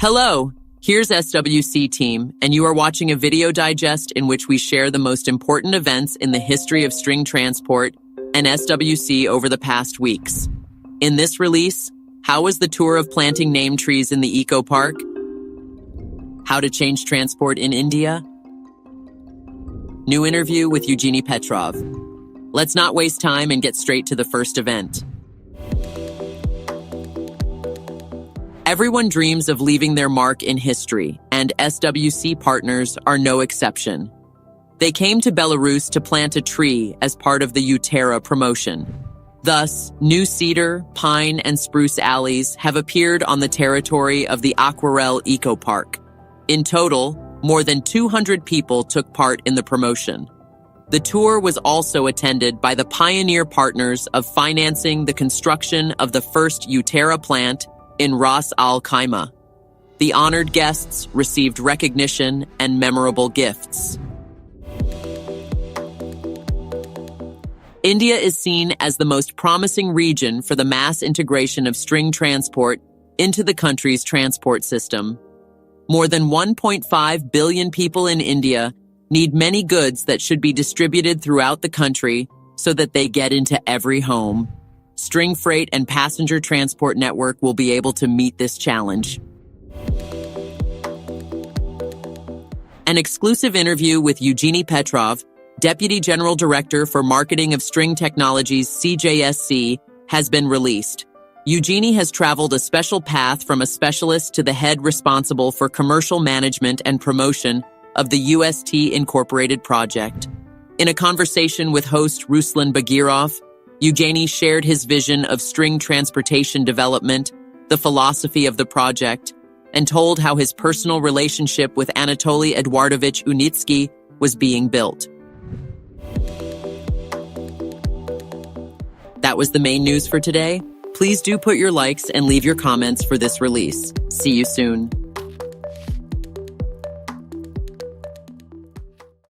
Hello, here's SWC team, and you are watching a video digest in which we share the most important events in the history of string transport and SWC over the past weeks. In this release, how was the tour of planting name trees in the EcoPark? How to change transport in India? New interview with Eugeny Petrov. Let's not waste time and get straight to the first event. Everyone dreams of leaving their mark in history, and SWC partners are no exception. They came to Belarus to plant a tree as part of the Uterra promotion. Thus, new cedar, pine, and spruce alleys have appeared on the territory of the Aquarelle EcoPark. In total, more than 200 people took part in the promotion. The tour was also attended by the pioneer partners of financing the construction of the first Uterra plant in Ras Al Khaimah. The honored guests received recognition and memorable gifts. India is seen as the most promising region for the mass integration of string transport into the country's transport system. More than 1.5 billion people in India need many goods that should be distributed throughout the country so that they get into every home. String freight and passenger transport network will be able to meet this challenge. An exclusive interview with Eugeny Petrov, Deputy General Director for Marketing of String Technologies (CJSC), has been released. Eugeny has traveled a special path from a specialist to the head responsible for commercial management and promotion of the UST Incorporated project. In a conversation with host Ruslan Bagirov, Eugeny shared his vision of string transportation development, the philosophy of the project, and told how his personal relationship with Anatoly Eduardovich Unitsky was being built. That was the main news for today. Please do put your likes and leave your comments for this release. See you soon.